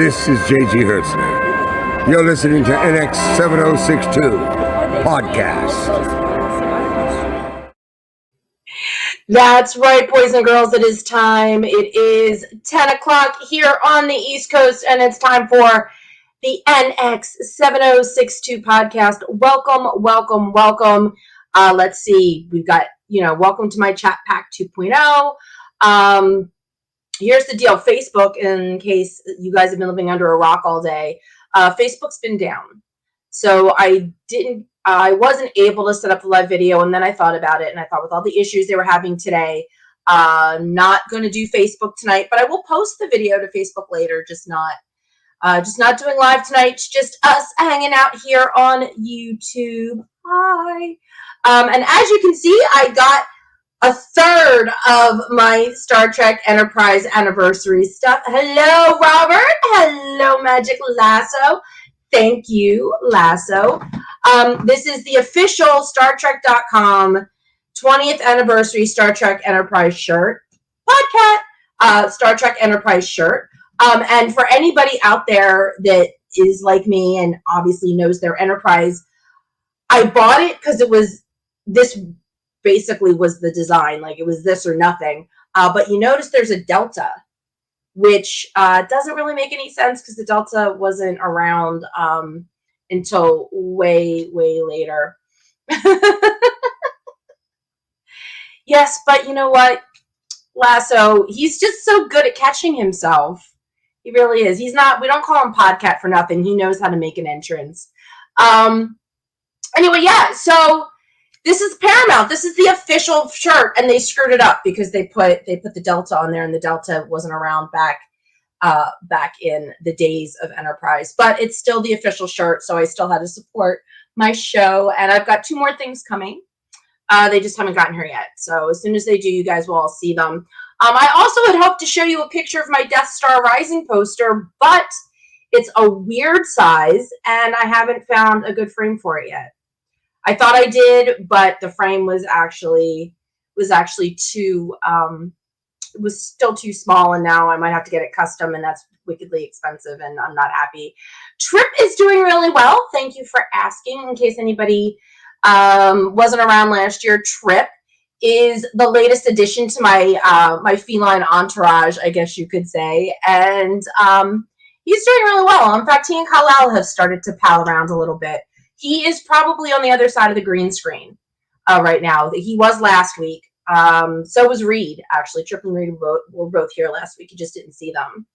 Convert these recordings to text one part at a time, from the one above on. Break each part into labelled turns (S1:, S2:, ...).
S1: This is JG Hertzler. You're listening to NX 7062 Podcast.
S2: That's right, boys and girls. It is time. It is 10 o'clock here on the East Coast, and it's time for the NX 7062 Podcast. Welcome, welcome, welcome. Let's see. We've got, welcome to my Chat Pack 2.0. Here's the deal. Facebook, in case you guys have been living under a rock all day, Facebook's been down. So I wasn't able to set up the live video, and then I thought about it, and I thought with all the issues they were having today, not going to do Facebook tonight, but I will post the video to Facebook later, just not doing live tonight. It's just us hanging out here on YouTube. Hi. And as you can see, I got a third of my Star Trek Enterprise anniversary stuff. Hello, Robert. Hello, Magic Lasso. Thank you, Lasso. This is the official StarTrek.com 20th anniversary Star Trek Enterprise shirt. Podcat, Star Trek Enterprise shirt. And for anybody out there that is like me and obviously knows their Enterprise, I bought it because this basically was the design. Like, it was this or nothing. But you notice there's a Delta, which doesn't really make any sense because the Delta wasn't around until way, way later. Yes, but you know what? Lasso, he's just so good at catching himself. He really is. We don't call him Podcat for nothing. He knows how to make an entrance. Anyway, yeah, so this is Paramount. This is the official shirt, and they screwed it up because they put the Delta on there, and the Delta wasn't around back in the days of Enterprise. But it's still the official shirt, so I still had to support my show. And I've got 2 more things coming. They just haven't gotten here yet. So as soon as they do, you guys will all see them. I also had hoped to show you a picture of my Death Star Rising poster, but it's a weird size, and I haven't found a good frame for it yet. I thought I did, but the frame was actually too, it was still too small, and now I might have to get it custom, and that's wickedly expensive, and I'm not happy. Trip is doing really well. Thank you for asking. In case anybody wasn't around last year, Trip is the latest addition to my feline entourage, I guess you could say, and he's doing really well. In fact, he and Kal-El have started to pal around a little bit. He is probably on the other side of the green screen right now. He was last week. So was Reed, actually. Trip and Reed were both here last week. You just didn't see them.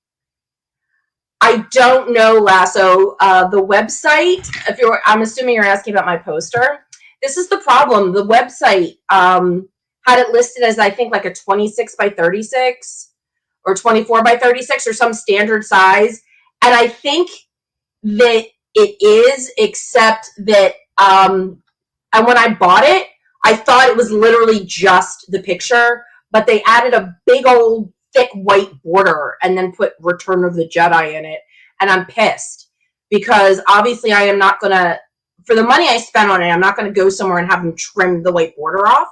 S2: I don't know, Lasso. The website, I'm assuming you're asking about my poster. This is the problem. The website had it listed as, I think, like a 26 by 36 or 24 by 36 or some standard size. And I think that it is, except that, and when I bought it, I thought it was literally just the picture, but they added a big old thick white border and then put Return of the Jedi in it. And I'm pissed because obviously I am not going to, for the money I spent on it, I'm not going to go somewhere and have them trim the white border off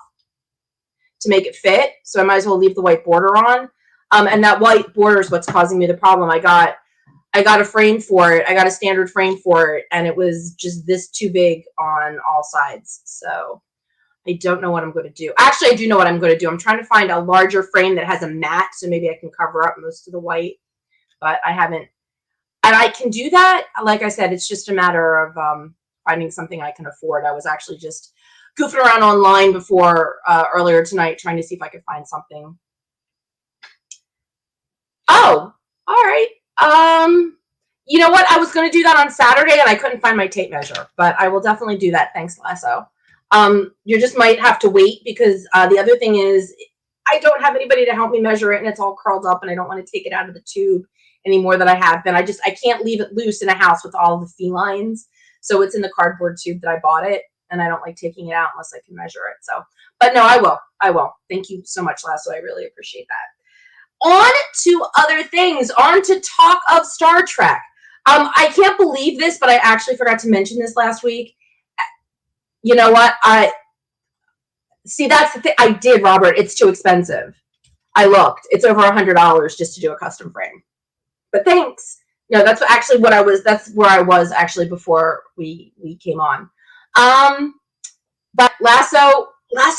S2: to make it fit. So I might as well leave the white border on. And that white border is what's causing me the problem. I got a frame for it. I got a standard frame for it, and it was just this too big on all sides. So I don't know what I'm going to do. Actually, I do know what I'm going to do. I'm trying to find a larger frame that has a mat, so maybe I can cover up most of the white. But I haven't. And I can do that. Like I said, it's just a matter of finding something I can afford. I was actually just goofing around online before earlier tonight, trying to see if I could find something. Oh, all right. You know what? I was going to do that on Saturday, and I couldn't find my tape measure, but I will definitely do that. Thanks, Lasso. You just might have to wait because the other thing is I don't have anybody to help me measure it, and it's all curled up, and I don't want to take it out of the tube anymore that I have been. I can't leave it loose in a house with all the felines, so it's in the cardboard tube that I bought it, and I don't like taking it out unless I can measure it. So, but no, I will. Thank you so much, Lasso. I really appreciate that. On to other things. On to talk of Star Trek. I can't believe this, but I actually forgot to mention this last week. You know what? That's the thing. I did, Robert. It's too expensive. I looked. It's over $100 just to do a custom frame. But thanks. No, that's actually what I was. That's where I was actually before we came on. But Lasso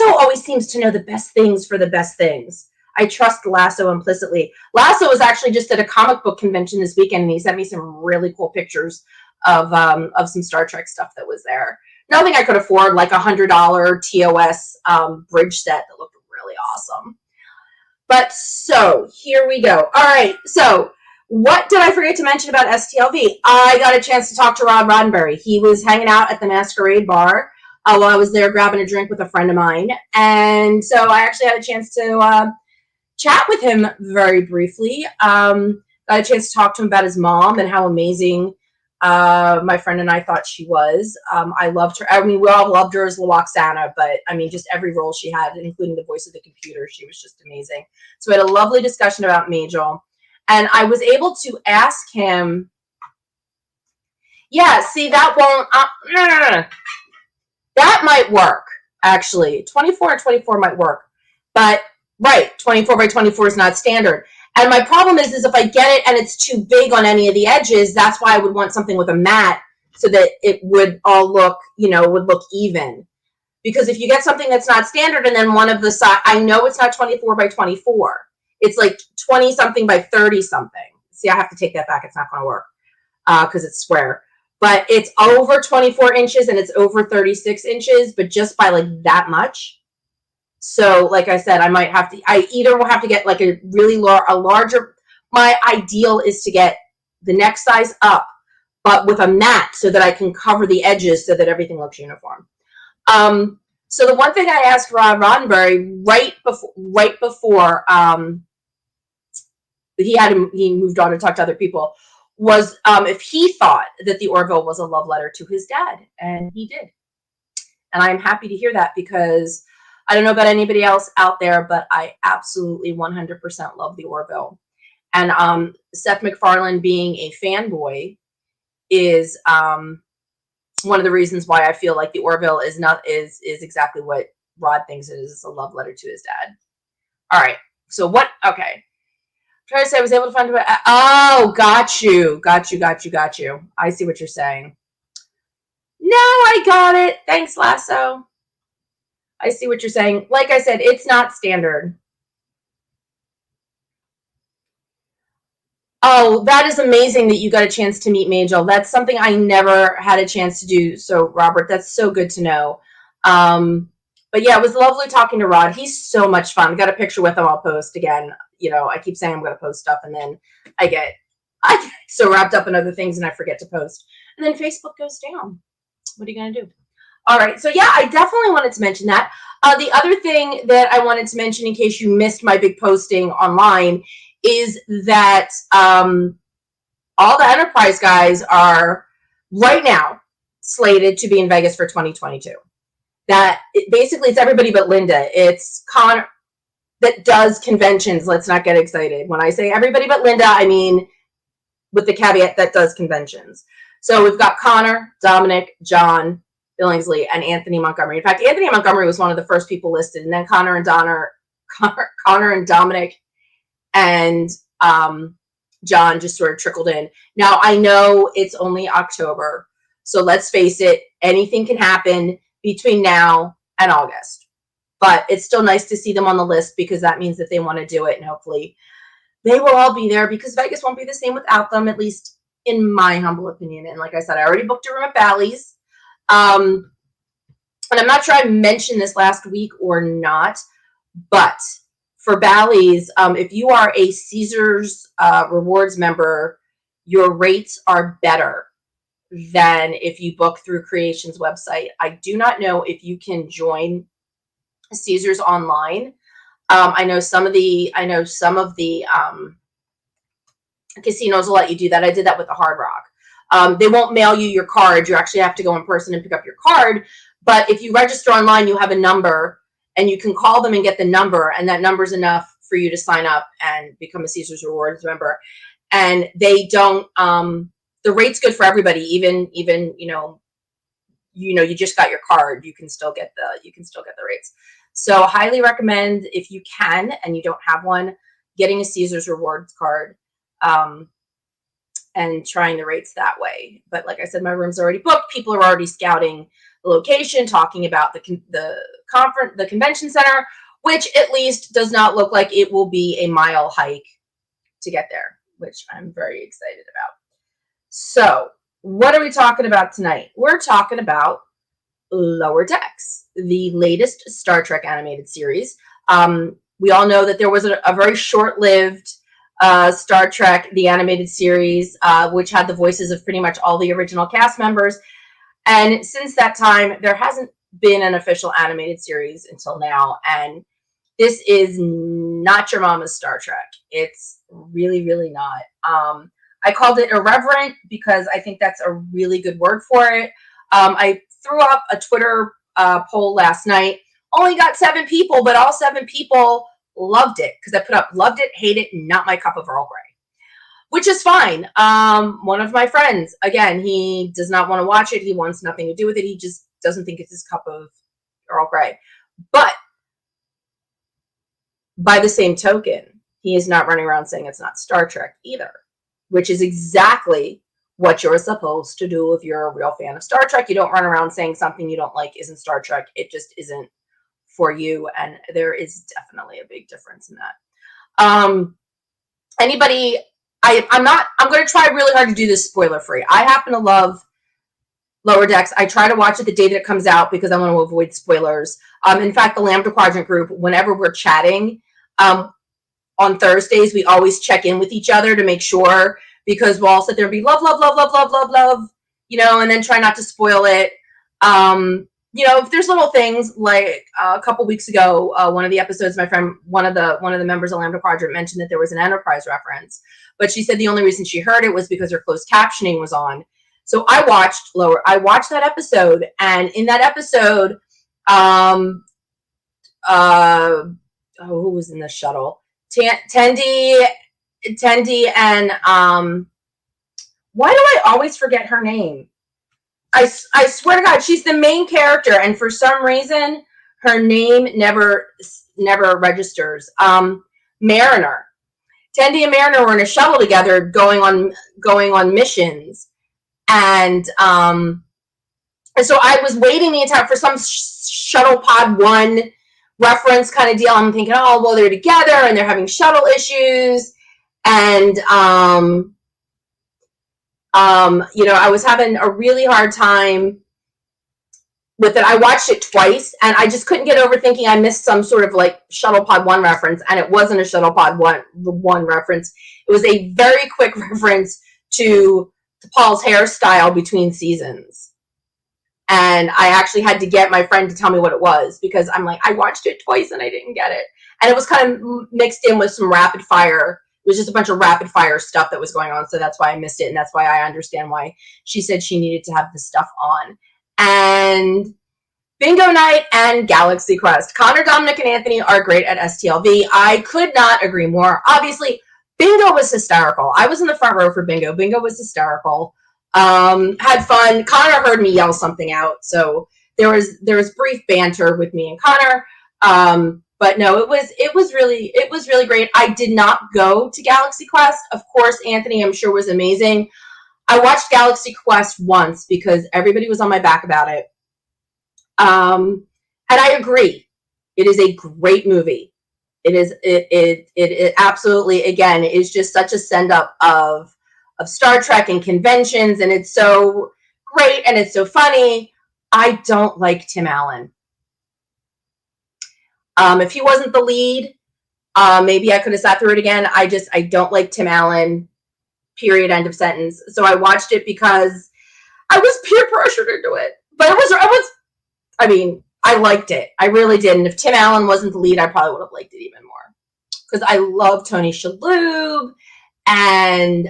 S2: always seems to know the best things for the best things. I trust Lasso implicitly. Lasso was actually just at a comic book convention this weekend, and he sent me some really cool pictures of some Star Trek stuff that was there. Nothing I could afford, like $100 TOS bridge set that looked really awesome. But so here we go. All right. So what did I forget to mention about STLV? I got a chance to talk to Rod Roddenberry. He was hanging out at the Masquerade Bar while I was there grabbing a drink with a friend of mine. And so I actually had a chance to chat with him very briefly. Got a chance to talk to him about his mom and how amazing my friend and I thought she was. I loved her. I mean, we all loved her as Loxana, but I mean, just every role she had, including the voice of the computer, she was just amazing. So we had a lovely discussion about Majel. And I was able to ask him, yeah, see, that won't, that might work, actually. 24 and 24 might work. But, right, 24 by 24 is not standard. And my problem is if I get it and it's too big on any of the edges, that's why I would want something with a mat so that it would all look, would look even. Because if you get something that's not standard and then one of the side, I know it's not 24 by 24. It's like 20 something by 30 something. See, I have to take that back. It's not going to work because it's square. But it's over 24 inches and it's over 36 inches, but just by like that much. So, like I said, I either will have to get like a really larger, my ideal is to get the next size up, but with a mat so that I can cover the edges so that everything looks uniform. So the one thing I asked Rod Roddenberry right before he moved on to talk to other people was if he thought that the Orville was a love letter to his dad, and he did. And I'm happy to hear that because I don't know about anybody else out there, but I absolutely 100% love the Orville. And Seth MacFarlane being a fanboy is one of the reasons why I feel like the Orville is exactly what Rod thinks it is. It's a love letter to his dad. All right. So what? Okay. I'm trying to say I was able to find. Oh, got you. I see what you're saying. No, I got it. Thanks, Lasso. I see what you're saying. Like I said, it's not standard. Oh, that is amazing that you got a chance to meet Majel. That's something I never had a chance to do. So, Robert, that's so good to know. But yeah, it was lovely talking to Rod. He's so much fun. I got a picture with him. I'll post again. I keep saying I'm going to post stuff, and then I get so wrapped up in other things, and I forget to post. And then Facebook goes down. What are you going to do? All right. So, yeah, I definitely wanted to mention that. The other thing that I wanted to mention in case you missed my big posting online is that all the Enterprise guys are right now slated to be in Vegas for 2022. Basically it's everybody but Linda. It's Connor that does conventions. Let's not get excited. When I say everybody but Linda, I mean with the caveat that does conventions. So we've got Connor, Dominic, John, Billingsley, and Anthony Montgomery. In fact, Anthony Montgomery was one of the first people listed, and then Connor and Dominic and John just sort of trickled in. Now, I know it's only October, so let's face it, anything can happen between now and August. But it's still nice to see them on the list because that means that they want to do it, and hopefully they will all be there because Vegas won't be the same without them, at least in my humble opinion. And like I said, I already booked a room at Bally's. And I'm not sure I mentioned this last week or not, but for Bally's, if you are a Caesars Rewards member, your rates are better than if you book through Creation's website. I do not know if you can join Caesars online. I know some of the casinos will let you do that. I did that with the Hard Rock. They won't mail you your card. You actually have to go in person and pick up your card. But if you register online, you have a number, and you can call them and get the number, and that number is enough for you to sign up and become a Caesars Rewards member. And they don't. The rate's good for everybody. Even you just got your card, you can still get the rates. So highly recommend, if you can and you don't have one, getting a Caesars Rewards card. and trying the rates that way. But like I said, my room's already booked. People are already scouting the location, talking about the conference, the convention center, which at least does not look like it will be a mile hike to get there, which I'm very excited about. So, what are we talking about tonight? We're talking about Lower Decks, the latest Star Trek animated series. We all know that there was a very short-lived Star Trek, the animated series, which had the voices of pretty much all the original cast members. And since that time, there hasn't been an official animated series until now. And this is not your mama's Star Trek. It's really, really not. I called it irreverent because I think that's a really good word for it. I threw up a Twitter poll last night. Only got 7 people, but all 7 people loved it because I put up loved it, hate it, not my cup of Earl Grey, which is fine. One of my friends, again, he does not want to watch it. He wants nothing to do with it. He just doesn't think it's his cup of Earl Grey. But by the same token, he is not running around saying it's not Star Trek either, which is exactly what you're supposed to do if you're a real fan of Star Trek. You don't run around saying something you don't like isn't Star Trek. It just isn't for you, and there is definitely a big difference in that. Anybody, I'm going to try really hard to do this spoiler free. I happen to love Lower Decks. I try to watch it the day that it comes out because I want to avoid spoilers. In fact, the Lambda Quadrant group, whenever we're chatting on Thursdays, we always check in with each other to make sure, because we'll all sit there and be love, love, love, love, love, love, love, and then try not to spoil it. If there's little things like a couple weeks ago, one of the episodes, my friend, one of the members of Lambda Quadrant mentioned that there was an Enterprise reference, but she said the only reason she heard it was because her closed captioning was on. So I watched that episode, and in that episode, who was in the shuttle? Tendi, and why do I always forget her name? I swear to God, she's the main character, and for some reason, her name never registers. Mariner, Tendi and Mariner were in a shuttle together, going on missions, and so I was waiting the entire for some Shuttle Pod 1 reference kind of deal. I'm thinking, oh well, they're together and they're having shuttle issues, and I was having a really hard time with it. I watched it twice, and I just couldn't get over thinking I missed some sort of like Shuttle Pod 1 reference, and it wasn't a Shuttle Pod 1 reference. It was a very quick reference to Paul's hairstyle between seasons. And I actually had to get my friend to tell me what it was, because I'm like, I watched it twice and I didn't get it. And it was kind of mixed in with some rapid fire. It was just a bunch of rapid fire stuff that was going on. So that's why I missed it. And that's why I understand why she said she needed to have the stuff on. And Bingo Night and Galaxy Quest. Connor, Dominic, and Anthony are great at STLV. I could not agree more. Obviously, Bingo was hysterical. I was in the front row for Bingo. Bingo was hysterical. Had fun. Connor heard me yell something out. So there was brief banter with me and Connor. But no, it was really great. I did not go to Galaxy Quest. Of course, Anthony, I'm sure, was amazing. I watched Galaxy Quest once because everybody was on my back about it. And I agree. It is a great movie. It absolutely, again, is just such a send up of Star Trek and conventions, and it's so great and it's so funny. I don't like Tim Allen. If he wasn't the lead, maybe I could have sat through it again. I don't like Tim Allen, period, end of sentence. So I watched it because I was peer pressured into it. But I liked it. I really did. And if Tim Allen wasn't the lead, I probably would have liked it even more. Because I love Tony Shalhoub, and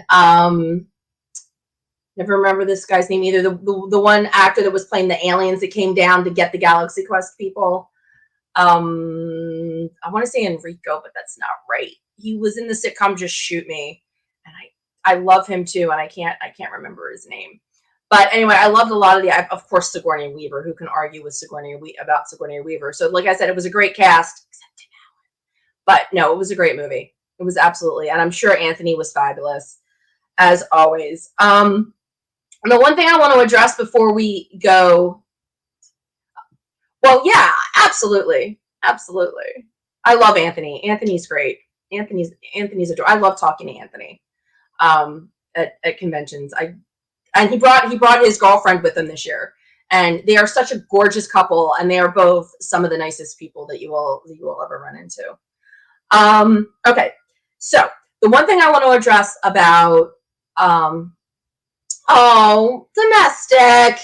S2: never remember this guy's name either. The one actor that was playing the aliens that came down to get the Galaxy Quest people. I want to say Enrico, but that's not right. He was in the sitcom Just Shoot Me, and I love him too, and I can't remember his name. But anyway, I loved a lot of of course, Sigourney Weaver. Who can argue with Sigourney Weaver? So, like I said, it was a great cast, except Tim Allen. But no, it was a great movie. It was absolutely, and I'm sure Anthony was fabulous. as always. The one thing I want to address before we go, well, yeah, absolutely. Absolutely. I love Anthony. Anthony's great. Anthony's adorable. I love talking to Anthony at conventions. And he brought his girlfriend with him this year. And they are such a gorgeous couple, and they are both some of the nicest people that you will ever run into. Okay, so the one thing I want to address about domestic.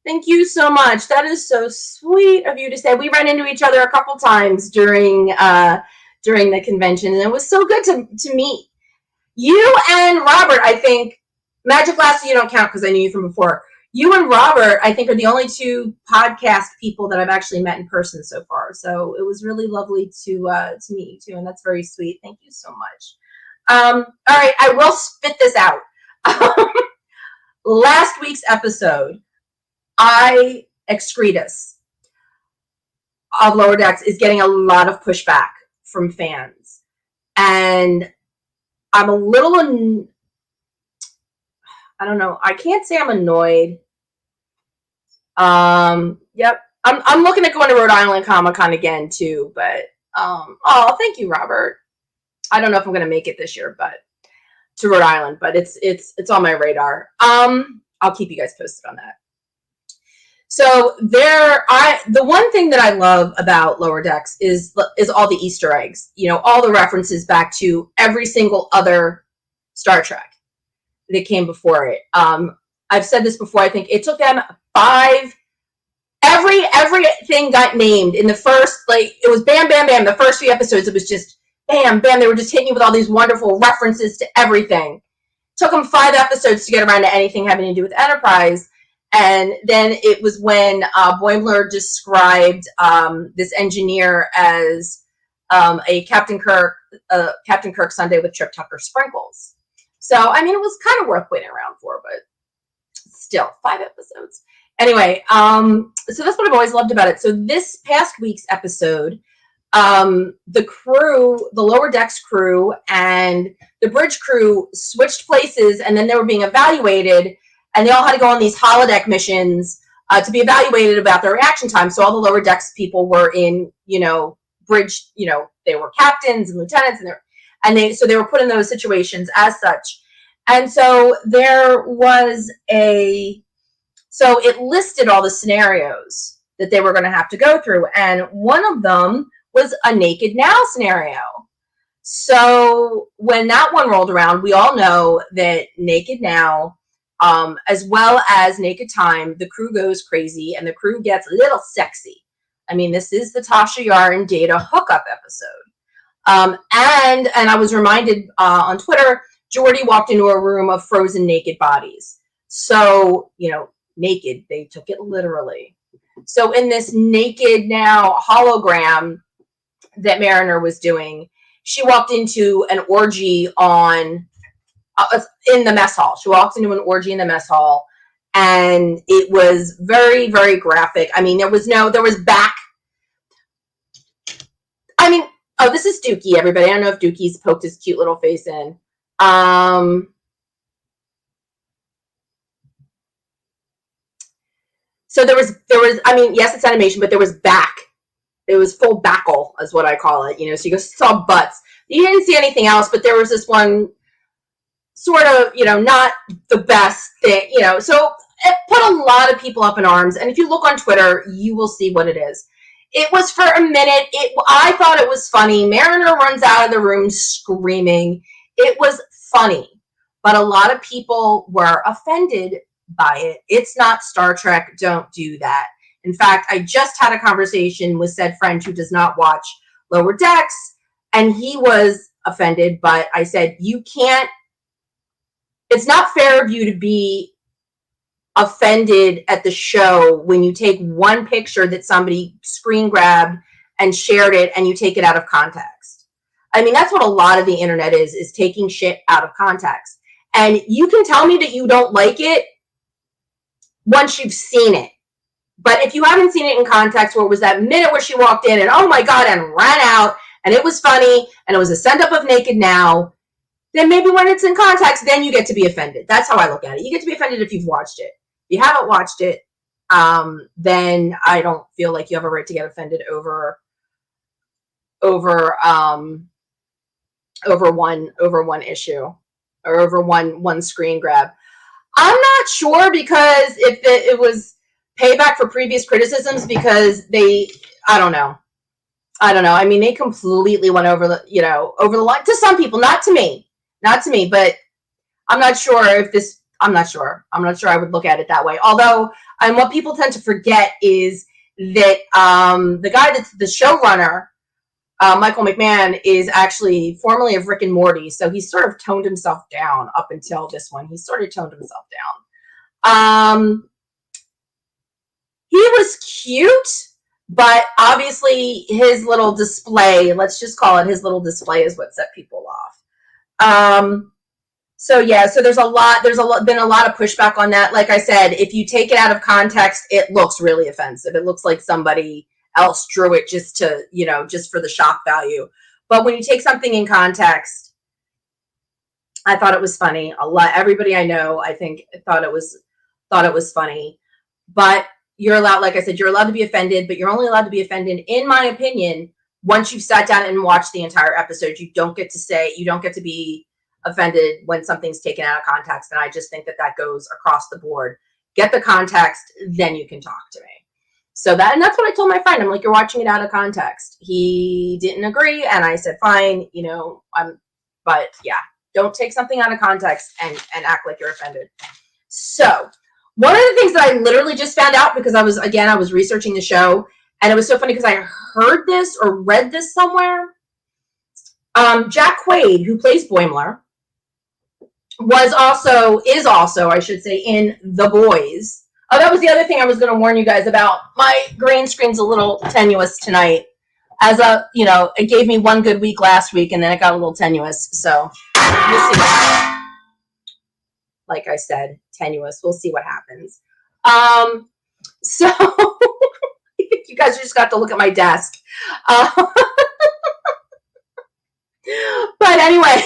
S2: Thank you so much. That is so sweet of you to say. We ran into each other a couple times during the convention, and it was so good to meet you and Robert. I think Magic Lassie, you don't count because I knew you from before. You and Robert, I think, are the only two podcast people that I've actually met in person so far. So it was really lovely to meet you too, and that's very sweet. Thank you so much. All right, I will spit this out. Last week's episode, Excretus of Lower Decks is getting a lot of pushback from fans, and I'm a little I don't know. I can't say I'm annoyed. Yep. I'm looking at going to Rhode Island Comic-Con again too, but thank you, Robert. I don't know if I'm gonna make it this year, but to Rhode Island, but it's on my radar. I'll keep you guys posted on that. So the one thing that I love about Lower Decks is all the Easter eggs. You know, all the references back to every single other Star Trek that came before it. I've said this before. I think it took them everything got named in the first, it was bam, bam, bam. The first few episodes, it was just bam, bam. They were just hitting you with all these wonderful references to everything. It took them 5 episodes to get around to anything having to do with Enterprise. And then it was when Boimler described this engineer as a Captain Kirk Sunday with Trip Tucker sprinkles. So, I mean, it was kind of worth waiting around for, but still, 5 episodes. Anyway, so that's what I've always loved about it. So this past week's episode, the crew, the Lower Decks crew and the bridge crew switched places, and then they were being evaluated, and they all had to go on these holodeck missions to be evaluated about their reaction time. So all the Lower Decks people were in, bridge, they were captains and lieutenants, so they were put in those situations as such. And so so it listed all the scenarios that they were going to have to go through. And one of them was a Naked Now scenario. So when that one rolled around, we all know that Naked Now, as well as Naked Time, the crew goes crazy and the crew gets a little sexy. I mean, this is the Tasha Yar and Data hookup episode. And I was reminded on Twitter, Geordi walked into a room of frozen naked bodies. So, naked, they took it literally. So in this Naked Now hologram that Mariner was doing, she walked into an orgy in the mess hall. She walked into an orgy in the mess hall, and it was very, very graphic. I mean, there was back. I mean, this is Dookie, everybody. I don't know if Dookie's poked his cute little face in. So there was, I mean, yes, it's animation, but there was back. It was full backle, is what I call it. So you saw butts. You didn't see anything else, but there was this one sort of, not the best thing, So it put a lot of people up in arms. And if you look on Twitter, you will see what it is. It was for a minute. I thought it was funny. Mariner runs out of the room screaming. It was funny, but a lot of people were offended by it. It's not Star Trek. Don't do that. In fact, I just had a conversation with said friend who does not watch Lower Decks, and he was offended, but I said, it's not fair of you to be offended at the show when you take one picture that somebody screen grabbed and shared it and you take it out of context. I mean, that's what a lot of the internet is taking shit out of context. And you can tell me that you don't like it once you've seen it. But if you haven't seen it in context, where it was that minute where she walked in and, oh my God, and ran out, and it was funny, and it was a send up of Naked Now, then maybe when it's in context, then you get to be offended. That's how I look at it. You get to be offended if you've watched it. If you haven't watched it, then I don't feel like you have a right to get offended over one issue or over one screen grab. I'm not sure, because if it was payback for previous criticisms, because I don't know. I mean, they completely went over the line to some people, not to me, but I'm not sure I'm not sure I would look at it that way. Although, and what people tend to forget is that the guy that's the showrunner, Michael McMahon, is actually formerly of Rick and Morty, so he sort of toned himself down up until this one. He sort of toned himself down. He was cute, but obviously his little display, let's just call it his little display, is what set people off. So there's been a lot of pushback on that. Like I said, if you take it out of context, it looks really offensive. It looks like somebody else drew it just for the shock value. But when you take something in context, I thought it was funny. Everybody I know, I think, thought it was funny. But you're allowed, like I said, you're allowed to be offended, but you're only allowed to be offended, in my opinion, once you've sat down and watched the entire episode. You don't get to be offended when something's taken out of context. And I just think that goes across the board. Get the context, then you can talk to me. So that's what I told my friend. I'm like, you're watching it out of context. He didn't agree, and I said, fine, but yeah, don't take something out of context and act like you're offended. So one of the things that I literally just found out, because I was researching the show, and it was so funny because I heard this or read this somewhere. Jack Quaid, who plays Boimler, is also, I should say, in The Boys. Oh, that was the other thing I was going to warn you guys about. My green screen's a little tenuous tonight. It gave me one good week last week, and then it got a little tenuous. So we'll see. Like I said, tenuous. We'll see what happens. So you guys just got to look at my desk. But anyway,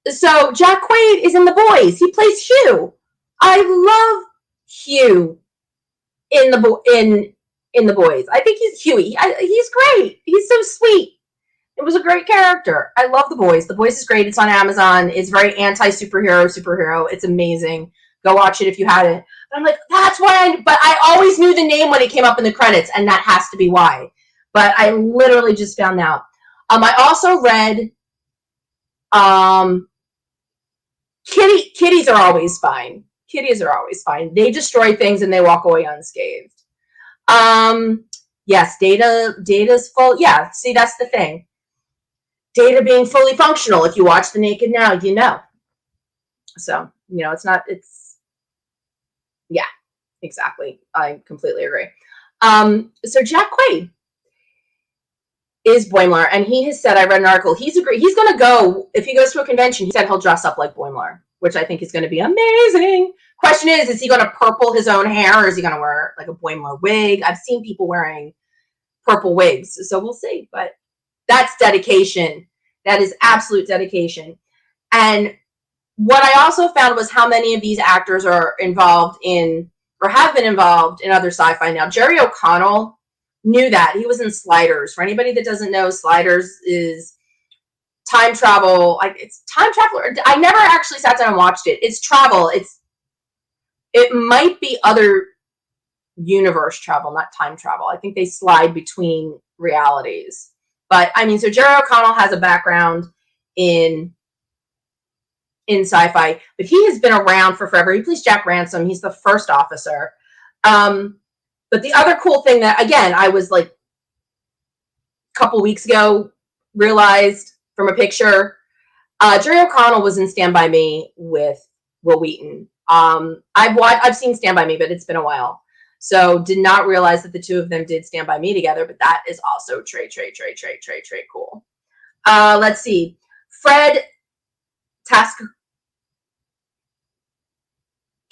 S2: so Jack Quaid is in The Boys. He plays Hugh. I love Hugh in the Boys. I think he's Huey. He's great. He's so sweet. It was a great character. I love The Boys. The Boys is great. It's on Amazon. It's very superhero. It's amazing. Go watch it if you hadn't. But I'm like, that's why but I always knew the name when it came up in the credits, and that has to be why. But I literally just found out. I also read kitties are always fine. Kitties are always fine. They destroy things and they walk away unscathed. Yes, Data's full. Yeah, see, that's the thing. Data being fully functional. If you watch The Naked Now, you know. So, yeah, exactly. I completely agree. So Jack Quaid is Boimler, and he has said, I read an article, he's going to go, if he goes to a convention, he said he'll dress up like Boimler, which I think is going to be amazing. Question is he going to purple his own hair, or is he going to wear like a Boimler wig? I've seen people wearing purple wigs, so we'll see. But that's dedication. That is absolute dedication. And what I also found was how many of these actors are involved in, or have been involved in, other sci-fi now. Jerry O'Connell knew that. He was in Sliders. For anybody that doesn't know, Sliders is time travel. It's time travel. I never actually sat down and watched it. It's travel. It might be other universe travel, not time travel. I think they slide between realities. But I mean, so Jerry O'Connell has a background in sci-fi, but he has been around for forever. He plays Jack Ransom. He's the first officer. But the other cool thing that, again, I was like a couple weeks ago realized from a picture, Jerry O'Connell was in Stand By Me with Will Wheaton. I've seen Stand By Me, but it's been a while. So did not realize that the two of them did Stand By Me together, but that is also Trey cool. Let's see. Fred Task.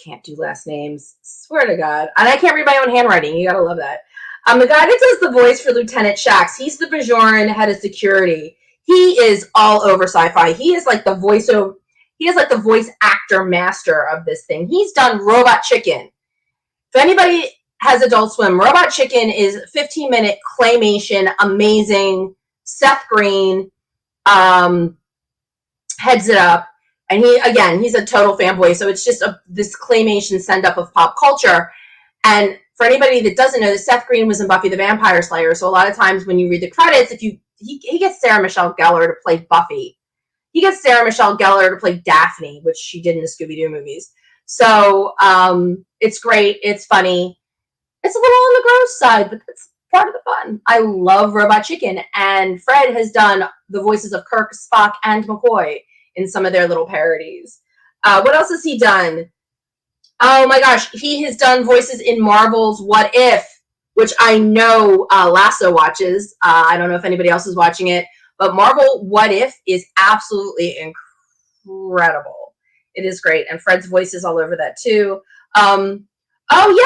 S2: Can't do last names. Swear to God. And I can't read my own handwriting. You gotta love that. The guy that does the voice for Lieutenant Shax, he's the Bajoran head of security. he is all over sci-fi. He is like the voice actor master of this thing. He's done Robot Chicken. If anybody has Adult Swim, Robot Chicken is 15-minute claymation, amazing. Seth Green heads it up. And he's a total fanboy. So it's just this claymation send-up of pop culture. And for anybody that doesn't know, Seth Green was in Buffy the Vampire Slayer. So a lot of times when you read the credits, he gets Sarah Michelle Gellar to play Buffy. He gets Sarah Michelle Gellar to play Daphne, which she did in the Scooby-Doo movies. So it's great. It's funny. It's a little on the gross side, but that's part of the fun. I love Robot Chicken. And Fred has done the voices of Kirk, Spock, and McCoy in some of their little parodies. What else has he done? Oh my gosh, he has done voices in Marvel's What If, which I know Lasso watches. I don't know if anybody else is watching it, but Marvel What If is absolutely incredible. It is great, and Fred's voice is all over that too. Oh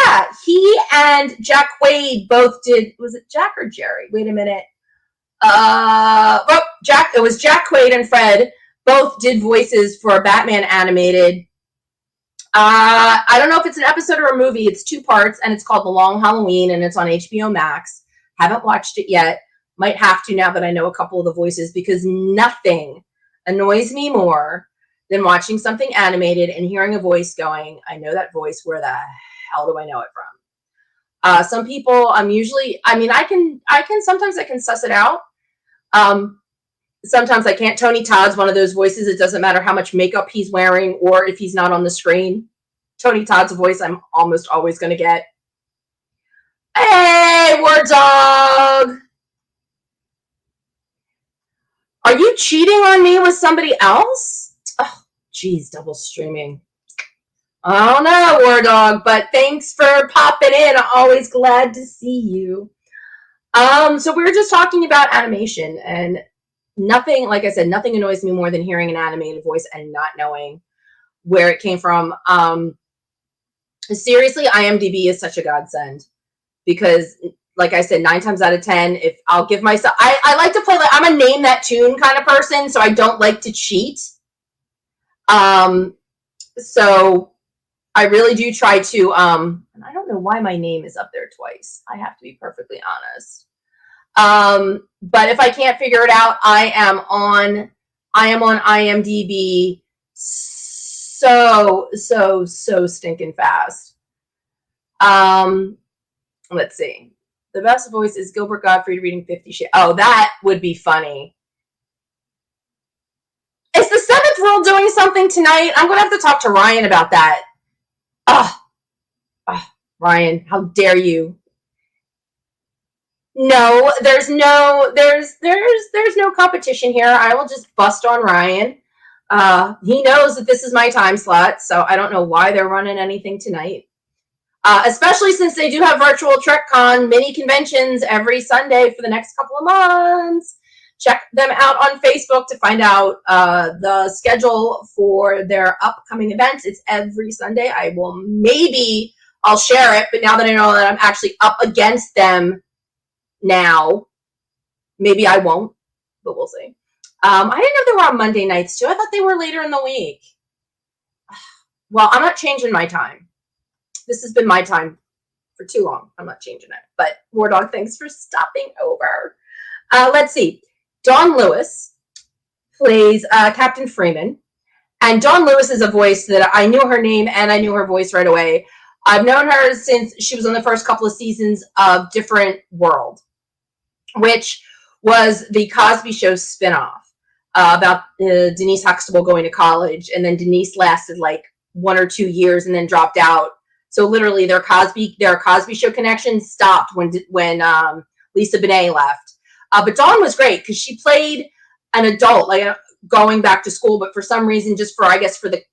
S2: yeah, he and Jack Quaid both did. Was it Jack or Jerry? Wait a minute. Jack. It was Jack Quaid and Fred both did voices for Batman animated. I don't know if it's an episode or a movie. It's 2 parts, and it's called The Long Halloween, and it's on HBO Max. Haven't watched it yet. Might have to now that I know a couple of the voices, because nothing annoys me more than watching something animated and hearing a voice going, I know that voice. Where the hell do I know it from? Some people, sometimes I can suss it out. Sometimes I can't. Tony Todd's one of those voices. It doesn't matter how much makeup he's wearing or if he's not on the screen. Tony Todd's voice I'm almost always going to get. Hey, War Dog! Are you cheating on me with somebody else? Oh, geez, double streaming. I don't know, War Dog, but thanks for popping in. I'm always glad to see you. So we were just talking about animation, and nothing, like I said, nothing annoys me more than hearing an animated voice and not knowing where it came from. Seriously, IMDb is such a godsend, because, like I said, 9 times out of 10, if I'll give myself, I like to play, like, I'm a name that tune kind of person, so I don't like to cheat. So I really do try to, and I don't know why my name is up there twice. I have to be perfectly honest. But if I can't figure it out, I am on IMDb so stinking fast. Let's see. The best voice is Gilbert Gottfried reading 50 Shades. Oh, that would be funny. Is the Seventh World doing something tonight? I'm going to have to talk to Ryan about that. Ryan, how dare you? No, there's no competition here. I will just bust on Ryan. He knows that this is my time slot, so I don't know why they're running anything tonight. Especially since they do have virtual TrekCon mini conventions every Sunday for the next couple of months. Check them out on Facebook to find out the schedule for their upcoming events. It's every Sunday. I'll share it, but now that I know that I'm actually up against them now, maybe I won't, but we'll see. I didn't know they were on Monday nights too. I thought they were later in the week. Well, I'm not changing my time. This has been my time for too long. I'm not changing it. But War Dog, thanks for stopping over. Let's see. Dawn Lewis plays Captain Freeman. And Dawn Lewis is a voice that I knew her name and I knew her voice right away. I've known her since she was on the first couple of seasons of Different World, which was the Cosby Show spinoff about Denise Huxtable going to college. And then Denise lasted like 1 or 2 years and then dropped out. So literally their Cosby Show connection stopped when Lisa Bonet left. But Dawn was great because she played an adult, like going back to school, but for some reason, just for the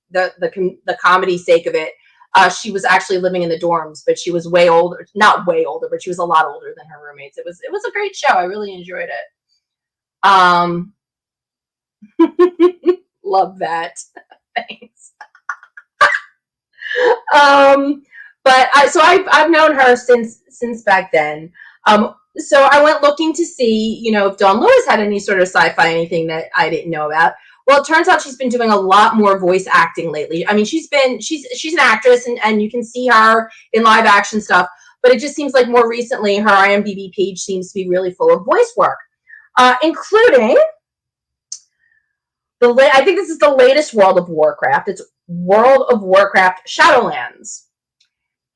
S2: comedy sake of it, she was actually living in the dorms, but she was not way older, but she was a lot older than her roommates. It was a great show. I really enjoyed it. Love that. Thanks. But I've known her since back then. So I went looking to see, if Dawn Lewis had any sort of sci-fi, anything that I didn't know about. Well, it turns out she's been doing a lot more voice acting lately. I mean, she's an actress, and you can see her in live action stuff, but it just seems like more recently her IMDb page seems to be really full of voice work, including I think this is the latest World of Warcraft. It's World of Warcraft Shadowlands.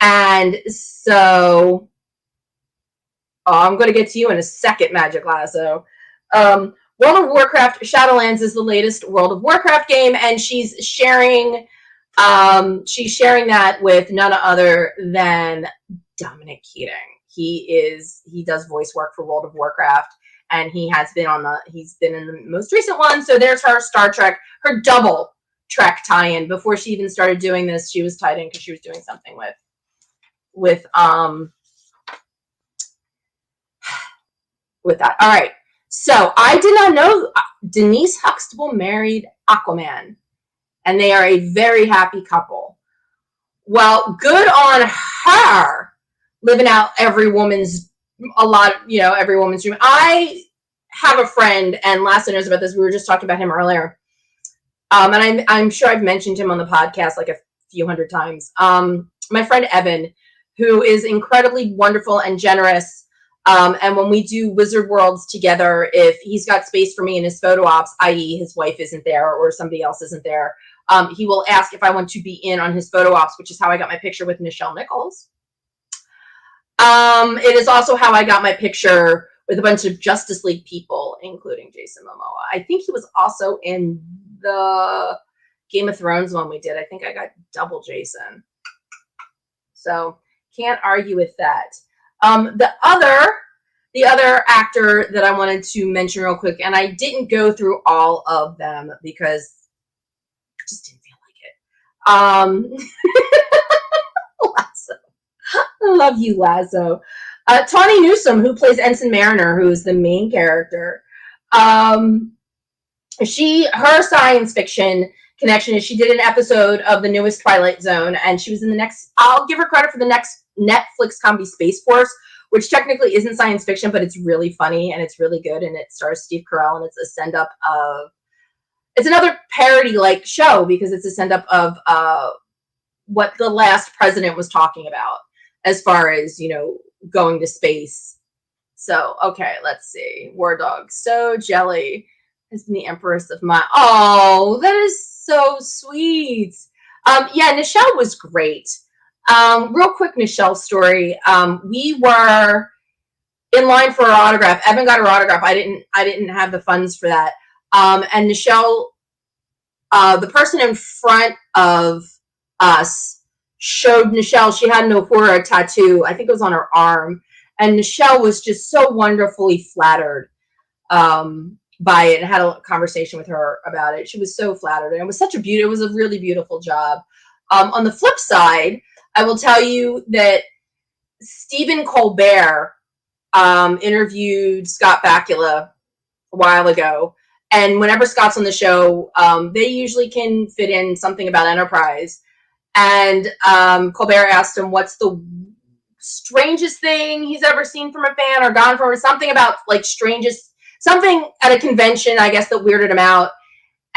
S2: And so I'm going to get to you in a second, Magic Lasso. World of Warcraft Shadowlands is the latest World of Warcraft game, and she's sharing that with none other than Dominic Keating. He does voice work for World of Warcraft, and he's been in the most recent one. So there's her Star Trek, her double Trek tie-in. Before she even started doing this, she was tied in because she was doing something with that. All right. So I did not know Denise Huxtable married Aquaman, and they are a very happy couple. Well, good on her, living out every woman's dream. I have a friend, and Lassa knows about this. We were just talking about him earlier. And I'm sure I've mentioned him on the podcast like a few hundred times. My friend Evan, who is incredibly wonderful and generous. And when we do Wizard Worlds together, if he's got space for me in his photo ops, i.e. his wife isn't there or somebody else isn't there, he will ask if I want to be in on his photo ops, which is how I got my picture with Nichelle Nichols. It is also how I got my picture with a bunch of Justice League people, including Jason Momoa. I think he was also in the Game of Thrones one we did. I think I got double Jason. So can't argue with that. The other actor that I wanted to mention real quick, and I didn't go through all of them because I just didn't feel like it. Lasso. I love you, Lasso. Tawny Newsome, who plays Ensign Mariner, who is the main character. Her science fiction connection is she did an episode of the newest Twilight Zone, and she was in the next, I'll give her credit for the next Netflix comedy Space Force, which technically isn't science fiction, but it's really funny and it's really good, and it stars Steve Carell, and it's a send-up of, it's another parody-like show because it's a send-up of what the last president was talking about as far as, going to space. So, okay, let's see. War Dog. So Jelly has been the Empress of my... Oh, that is so sweet. Yeah, Nichelle was great. Real quick Nichelle story. We were in line for her autograph. Evan got her autograph. I didn't have the funds for that. And Nichelle, the person in front of us showed Nichelle, she had an Uhura tattoo. I think it was on her arm. And Nichelle was just so wonderfully flattered by it, and had a conversation with her about it. She was so flattered, and it was it was a really beautiful job. On the flip side, I will tell you that Stephen Colbert interviewed Scott Bakula a while ago, and whenever Scott's on the show, they usually can fit in something about Enterprise. And Colbert asked him, what's the strangest thing he's ever seen from a fan or gone from, or something about like something at a convention, I guess, that weirded him out.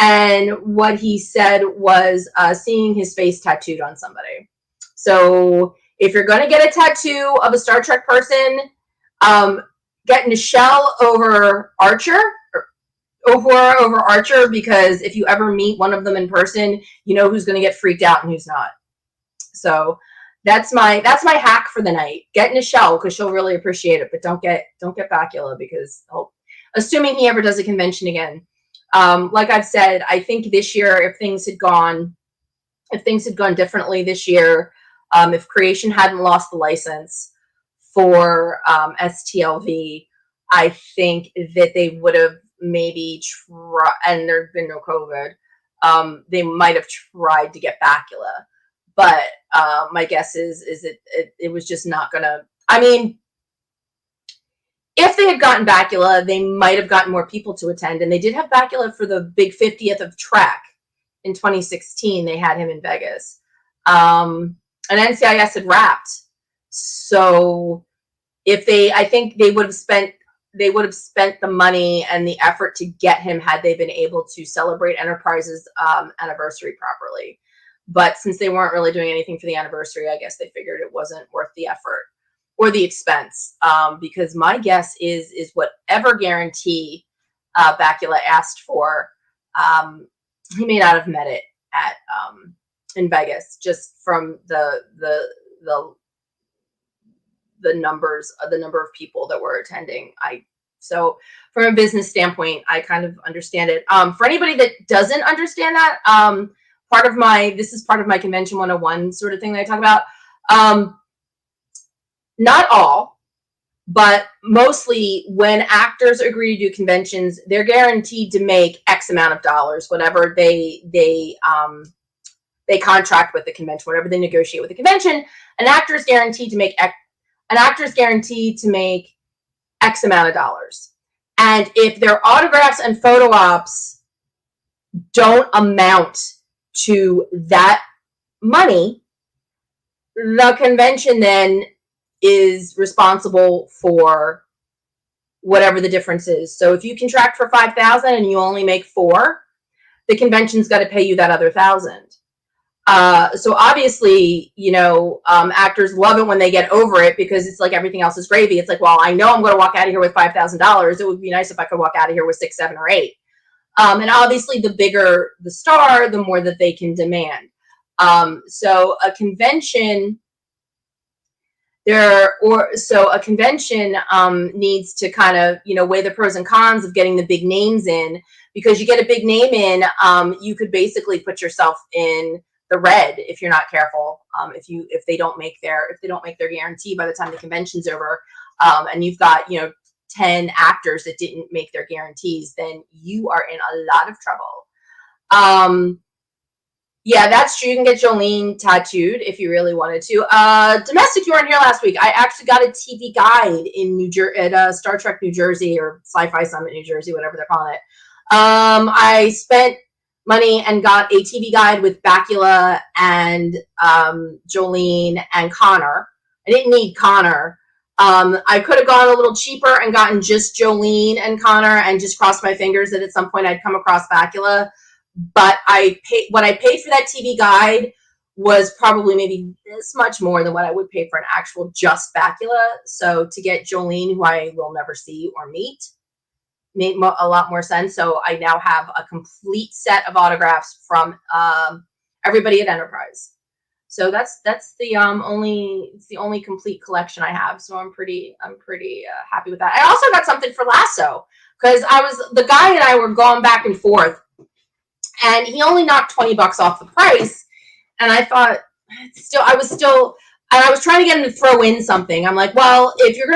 S2: And what he said was seeing his face tattooed on somebody. So if you're going to get a tattoo of a Star Trek person, get Nichelle over Archer, over Archer, because if you ever meet one of them in person, you know who's going to get freaked out and who's not. So that's my hack for the night. Get Nichelle because she'll really appreciate it, but don't get Bakula because assuming he ever does a convention again. Like I've said, I think this year, if things had gone differently this year, if Creation hadn't lost the license for STLV, I think that they would have maybe tried, and there'd been no COVID, they might have tried to get Bakula. But my guess is it was just not gonna. I mean, if they had gotten Bakula, they might have gotten more people to attend, and they did have Bakula for the big 50th of Trek in 2016. They had him in Vegas, and NCIS had wrapped, so I think they would have spent the money and the effort to get him had they been able to celebrate Enterprise's anniversary properly. But since they weren't really doing anything for the anniversary, I guess they figured it wasn't worth the effort or the expense. Because my guess is whatever guarantee Bakula asked for, he may not have met it at in Vegas, just from the number of people that were attending. So from a business standpoint, I kind of understand it. For anybody that doesn't understand that, this is part of my Convention 101 sort of thing that I talk about. Not all, but mostly when actors agree to do conventions, they're guaranteed to make X amount of dollars, whatever they contract with the convention, whatever they negotiate with the convention. An actor is guaranteed to make X amount of dollars. And if their autographs and photo ops don't amount to that money, the convention then is responsible for whatever the difference is. So if you contract for $5,000 and you only make $4,000, the convention's got to pay you that other $1,000. So obviously, actors love it when they get over it, because it's like everything else is gravy. It's like, well, I know I'm going to walk out of here with $5,000. It would be nice if I could walk out of here with 6, 7, or 8. And obviously, the bigger the star, the more that they can demand. So a convention needs to kind of, weigh the pros and cons of getting the big names in, because you get a big name in, you could basically put yourself in the red if you're not careful. If they don't make their guarantee by the time the convention's over, and you've got 10 actors that didn't make their guarantees, then you are in a lot of trouble. Yeah, that's true. You can get Jolene tattooed if you really wanted to. Domestic, you weren't here last week. I actually got a TV guide in New Jersey, at Star Trek New Jersey, or Sci-Fi Summit New Jersey, whatever they're calling it. I spent money and got a TV guide with Bakula and Jolene and Connor. I didn't need Connor. I could have gone a little cheaper and gotten just Jolene and Connor and just crossed my fingers that at some point I'd come across Bakula. But what I paid for that TV guide was probably maybe this much more than what I would pay for an actual just Bakula. So to get Jolene, who I will never see or meet, made a lot more sense. So I now have a complete set of autographs from everybody at Enterprise. So that's the only complete collection I have. So I'm pretty happy with that. I also got something for Lasso, because the guy and I were going back and forth, and he only knocked $20 off the price. And I thought, I was trying to get him to throw in something. I'm like, well, if you're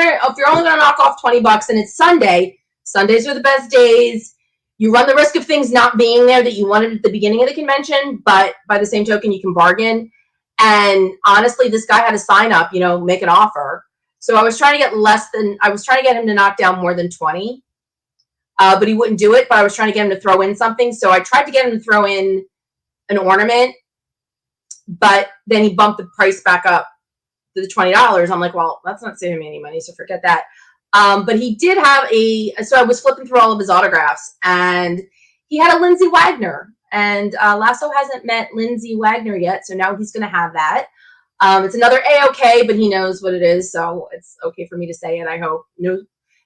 S2: only gonna knock off $20 and it's Sunday, Sundays are the best days. You run the risk of things not being there that you wanted at the beginning of the convention, but by the same token, you can bargain. And honestly, this guy had to sign up, make an offer. So I was trying to get him to knock down more than 20. But he wouldn't do it, but I was trying to get him to throw in something. So I tried to get him to throw in an ornament, but then he bumped the price back up to the $20. I'm like, well, that's not saving me any money, so forget that. But he did have so I was flipping through all of his autographs, and he had a Lindsay Wagner. And Lasso hasn't met Lindsay Wagner yet, so now he's going to have that. It's another A-OK, but he knows what it is, so it's okay for me to say it, I hope. No,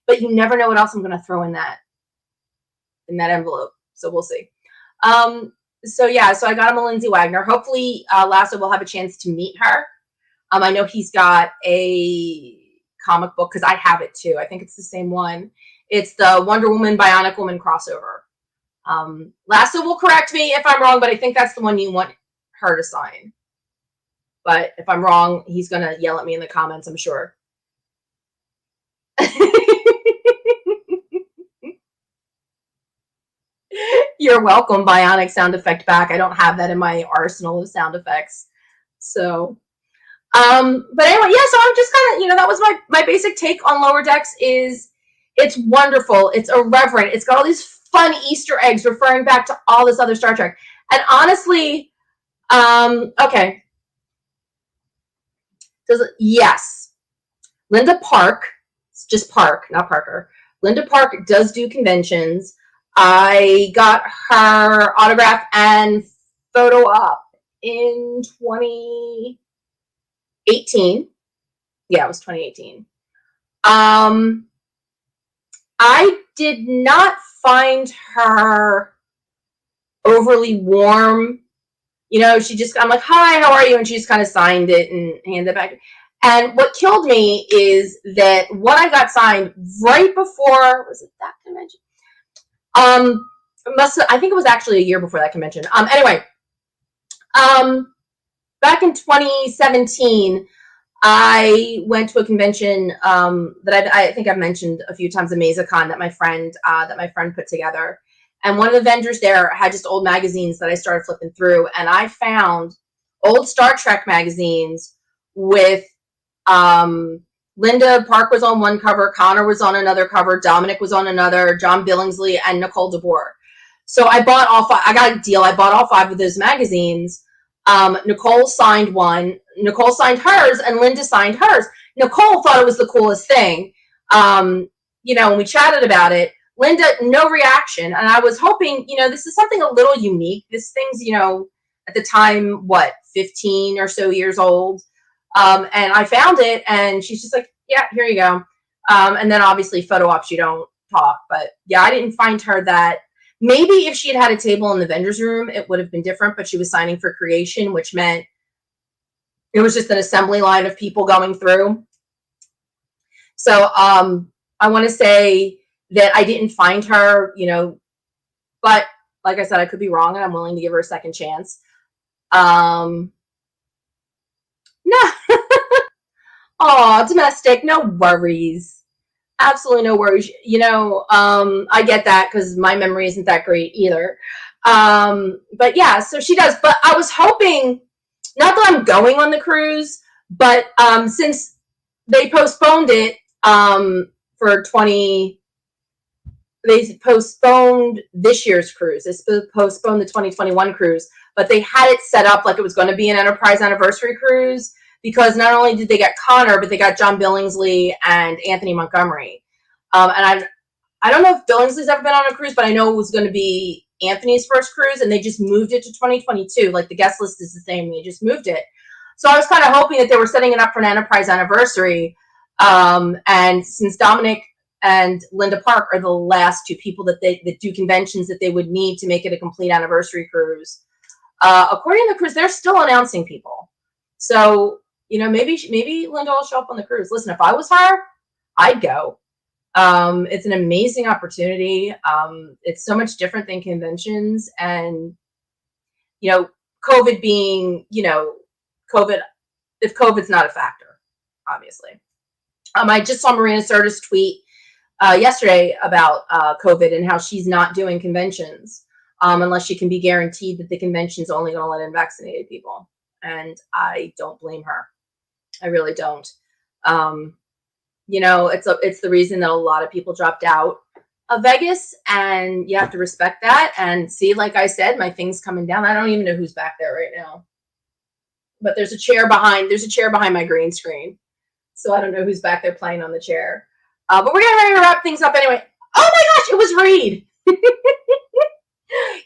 S2: but you never know what else I'm going to throw in that envelope, so we'll see. So I got him a Lindsay Wagner. Hopefully Lasso will have a chance to meet her. I know he's got a comic book, because I have it too. I think it's the same one. It's the Wonder Woman Bionic Woman crossover. Lasso will correct me if I'm wrong, but I think that's the one you want her to sign. But if I'm wrong, he's gonna yell at me in the comments, I'm sure. You're welcome, Bionic sound effect back. I don't have that in my arsenal of sound effects. So, but anyway, yeah, so I'm just kind of, that was my basic take on Lower Decks. Is it's wonderful. It's irreverent. It's got all these fun Easter eggs referring back to all this other Star Trek. And honestly, okay. Yes. Linda Park, it's just Park, not Parker. Linda Park does do conventions. I got her autograph and photo op in 2018. Yeah, it was 2018. I did not find her overly warm. You know, I'm like, hi, how are you? And she just kind of signed it and handed it back. And what killed me is that what I got signed right before, was it that convention? I think it was actually a year before that convention. Anyway, back in 2017, I went to a convention that I think I've mentioned a few times, AmazeCon, that my friend put together. And one of the vendors there had just old magazines that I started flipping through, and I found old Star Trek magazines with Linda Park was on one cover, Connor was on another cover, Dominic was on another, John Billingsley, and Nicole DeBoer. So I bought all five. I got a deal. I bought all five of those magazines. Nicole signed one. Nicole signed hers, and Linda signed hers. Nicole thought it was the coolest thing. You know, when we chatted about it, Linda, no reaction. And I was hoping, you know, this is something a little unique. This thing's, you know, at the time, 15 or so years old. And I found it, and she's just like, yeah, here you go. And then obviously photo ops, you don't talk. But yeah, I didn't find her that. Maybe if she had had a table in the vendor's room, it would have been different, but she was signing for creation, which meant it was just an assembly line of people going through. So I want to say that I didn't find her, you know, but like I said, I could be wrong, and I'm willing to give her a second chance. No. Oh, domestic, no worries. Absolutely no worries. You know, I get that because my memory isn't that great either. But yeah, so she does. But I was hoping, not that I'm going on the cruise, but since they postponed it they postponed this year's cruise. They postponed the 2021 cruise, but they had it set up like it was going to be an Enterprise anniversary cruise, because not only did they get Connor, but they got John Billingsley and Anthony Montgomery. And I don't know if Billingsley's ever been on a cruise, but I know it was going to be Anthony's first cruise, and they just moved it to 2022. Like, the guest list is the same. They just moved it. So I was kind of hoping that they were setting it up for an Enterprise anniversary. And since Dominic and Linda Park are the last two people that do conventions that they would need to make it a complete anniversary cruise, according to the cruise, they're still announcing people. So, you know, maybe Linda will show up on the cruise. Listen, if I was her, I'd go. It's an amazing opportunity. It's so much different than conventions, and, you know, COVID being, you know, if COVID's not a factor, obviously. I just saw Marina Sirtis tweet yesterday about COVID and how she's not doing conventions unless she can be guaranteed that the convention's only going to let in vaccinated people. And I don't blame her. I really don't. You know, it's the reason that a lot of people dropped out of Vegas, and you have to respect that. And see, like I said, my thing's coming down. I don't even know who's back there right now, but there's a chair behind my green screen, so I don't know who's back there playing on the chair. But we're getting ready to wrap things up anyway. Oh my gosh, it was Reed.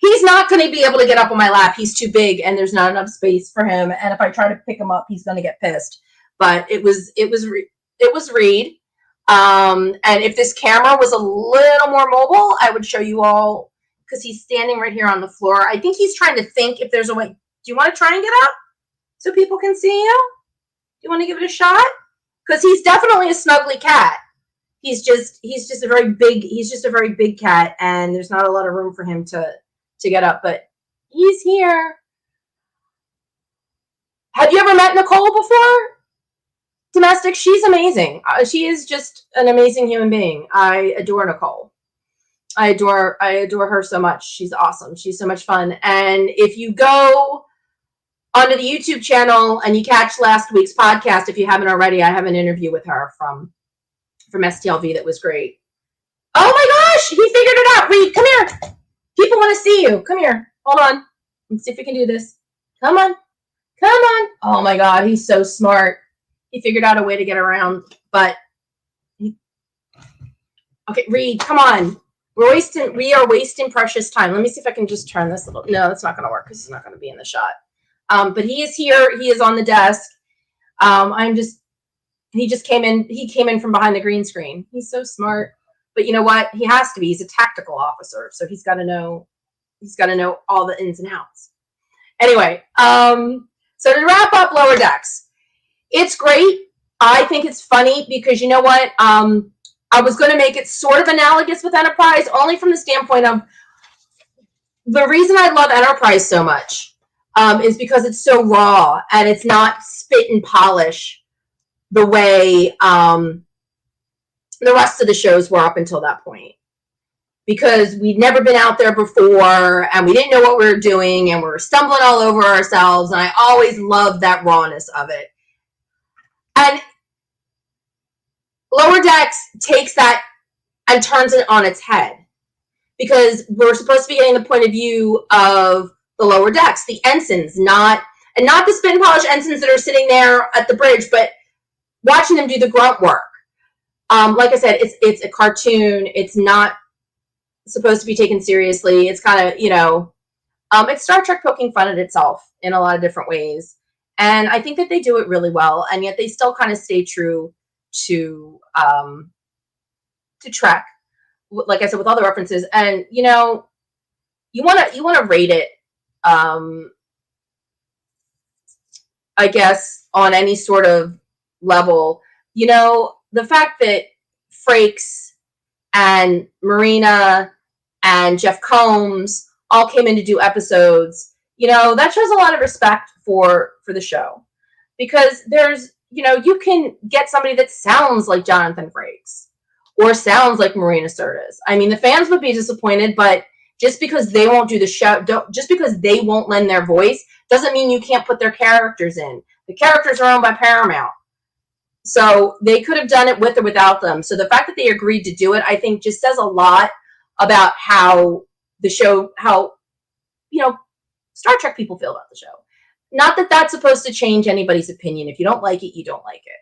S2: He's not going to be able to get up on my lap. He's too big, and there's not enough space for him. And if I try to pick him up, he's going to get pissed. But it was Reed. And if this camera was a little more mobile, I would show you all, because he's standing right here on the floor. I think he's trying to think if there's a way. Do you want to try and get up so people can see you? Do you want to give it a shot? Because he's definitely a snuggly cat. He's just a very big cat, and there's not a lot of room for him to get up, but he's here. Have you ever met Nicole before? Domestic, she's amazing. She is just an amazing human being. I adore Nicole. I adore her so much. She's awesome. She's so much fun. And if you go onto the YouTube channel and you catch last week's podcast, if you haven't already, I have an interview with her from STLV that was great. Oh my gosh, he figured it out. Reed, come here. People want to see you. Come here. Hold on. Let's see if we can do this. Come on. Oh my God, he's so smart. He figured out a way to get around, but okay, Reed, come on. We are wasting precious time. Let me see if I can just turn this little. No, that's not going to work because he's not going to be in the shot. But he is here. He is on the desk. He just came in. He came in from behind the green screen. He's so smart. But you know what? He has to be. He's a tactical officer, so he's got to know. He's got to know all the ins and outs. Anyway, so to wrap up Lower Decks, it's great. I think it's funny because you know what? I was going to make it sort of analogous with Enterprise, only from the standpoint of the reason I love Enterprise so much is because it's so raw and it's not spit and polish the way the rest of the shows were up until that point. Because we'd never been out there before and we didn't know what we were doing and we were stumbling all over ourselves. And I always loved that rawness of it. And Lower Decks takes that and turns it on its head. Because we're supposed to be getting the point of view of the Lower Decks, the ensigns, not the spit and polish ensigns that are sitting there at the bridge, but watching them do the grunt work. Like I said, it's a cartoon. It's not supposed to be taken seriously. It's kind of, it's Star Trek poking fun at itself in a lot of different ways. And I think that they do it really well. And yet they still kind of stay true to Trek. Like I said, with all the references. And, you want to rate it, I guess, on any sort of level. The fact that Frakes and Marina and Jeff Combs all came in to do episodes, that shows a lot of respect for the show. Because there's, you can get somebody that sounds like Jonathan Frakes or sounds like Marina Sirtis. I mean, the fans would be disappointed, but just because they won't do the show, just because they won't lend their voice, doesn't mean you can't put their characters in. The characters are owned by Paramount. So they could have done it with or without them. So the fact that they agreed to do it, I think, just says a lot about how the show, Star Trek people feel about the show. Not that that's supposed to change anybody's opinion. If you don't like it, you don't like it.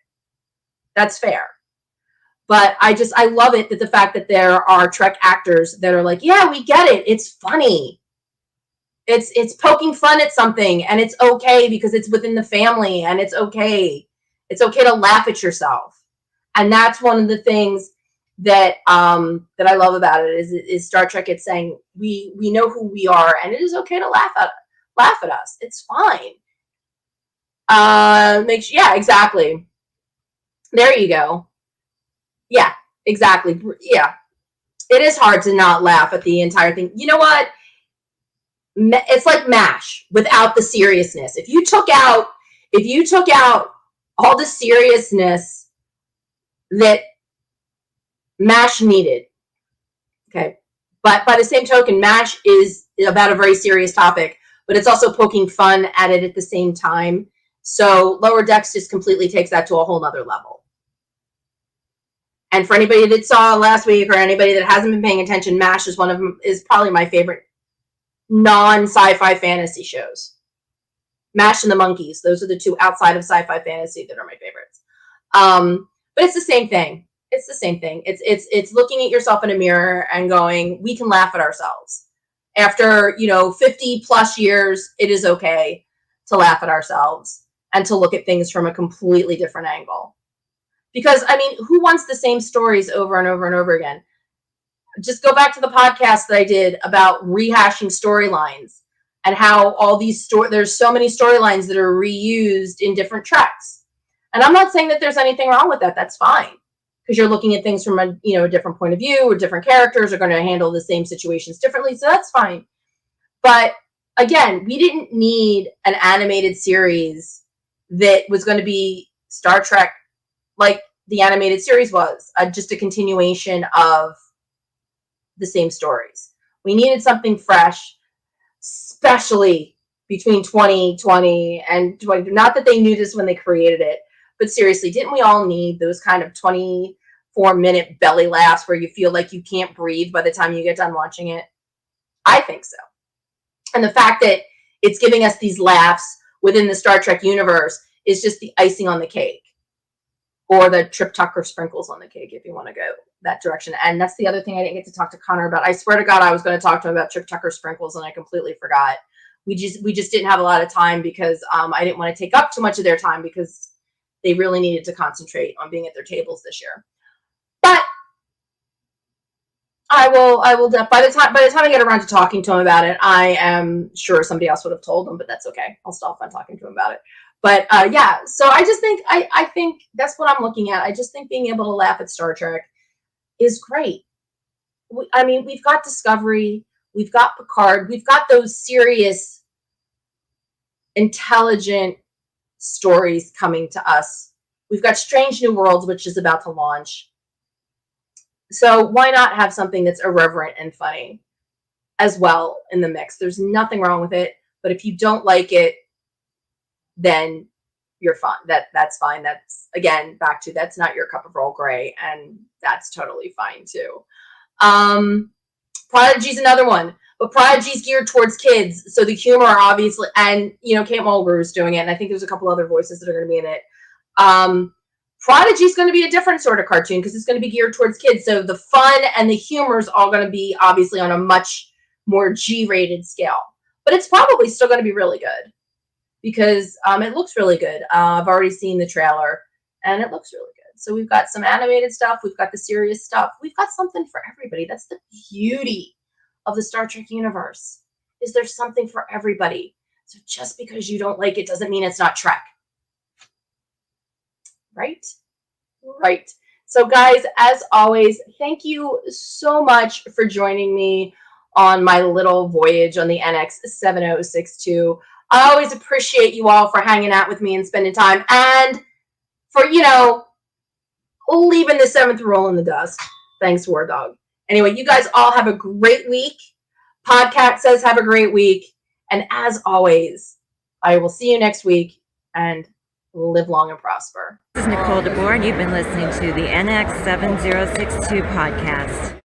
S2: That's fair. But I love it that the fact that there are Trek actors that are like, yeah, we get it. It's funny. It's poking fun at something, and it's okay because it's within the family, and it's okay. It's okay to laugh at yourself. And that's one of the things that that I love about it is Star Trek. It's saying we know who we are, and it is okay to laugh at us. It's fine. Yeah, exactly. There you go. Yeah, exactly. Yeah. It is hard to not laugh at the entire thing. You know what? It's like MASH without the seriousness. If you took out all the seriousness that MASH needed, okay? But by the same token, MASH is about a very serious topic, but it's also poking fun at it at the same time. So Lower Decks just completely takes that to a whole nother level. And for anybody that saw last week or anybody that hasn't been paying attention, MASH is probably my favorite non-sci-fi fantasy shows. MASH and the Monkeys. Those are the two outside of sci-fi fantasy that are my favorites. But it's the same thing. It's the same thing. It's looking at yourself in a mirror and going, we can laugh at ourselves. After, 50 plus years, it is okay to laugh at ourselves and to look at things from a completely different angle. Because, who wants the same stories over and over and over again? Just go back to the podcast that I did about rehashing storylines and how all these there's so many storylines that are reused in different treks. And I'm not saying that there's anything wrong with that. That's fine. Because you're looking at things from a different point of view, or different characters are going to handle the same situations differently. So that's fine. But again, we didn't need an animated series that was going to be Star Trek like the animated series was, just a continuation of the same stories. We needed something fresh, especially between 2020 and 20. Not that they knew this when they created it, but seriously, didn't we all need those kind of 24-minute belly laughs where you feel like you can't breathe by the time you get done watching it? I think so. And the fact that it's giving us these laughs within the Star Trek universe is just the icing on the cake. or the Trip Tucker sprinkles on the cake if you want to go that direction. And that's the other thing I didn't get to talk to Connor about. I swear to God, I was going to talk to him about Trip Tucker sprinkles, and I completely forgot. We just didn't have a lot of time because I didn't want to take up too much of their time because they really needed to concentrate on being at their tables this year. But I will by the time I get around to talking to him about it, I am sure somebody else would have told him, but that's okay. I'll still have fun talking to him about it. But yeah, so I just think I think that's what I'm looking at. I just think being able to laugh at Star Trek is great. I mean, we've got Discovery, we've got Picard, we've got those serious, intelligent stories coming to us. We've got Strange New Worlds, which is about to launch. So why not have something that's irreverent and funny as well in the mix? There's nothing wrong with it. But if you don't like it, then you're fine. That's fine. That's, again, back to that's not your cup of Earl Grey, and that's totally fine too. Prodigy's another one, but Prodigy's geared towards kids, so the humor obviously, and Kate Mulgrew's doing it, and I think there's a couple other voices that are going to be in it. Prodigy's going to be a different sort of cartoon because it's going to be geared towards kids, so the fun and the humor is all going to be obviously on a much more G-rated scale, but it's probably still going to be really good because it looks really good. I've already seen the trailer, and it looks really good. So we've got some animated stuff. We've got the serious stuff. We've got something for everybody. That's the beauty of the Star Trek universe, is there's something for everybody. So just because you don't like it doesn't mean it's not Trek. Right? Right. So guys, as always, thank you so much for joining me on my little voyage on the NX 7062. I always appreciate you all for hanging out with me and spending time, and for, leaving the seventh roll in the dust. Thanks, War Dog. Anyway, you guys all have a great week. Podcat says have a great week. And as always, I will see you next week, and live long and prosper.
S3: This is Nicole DeBoer, and you've been listening to the NX 7062 podcast.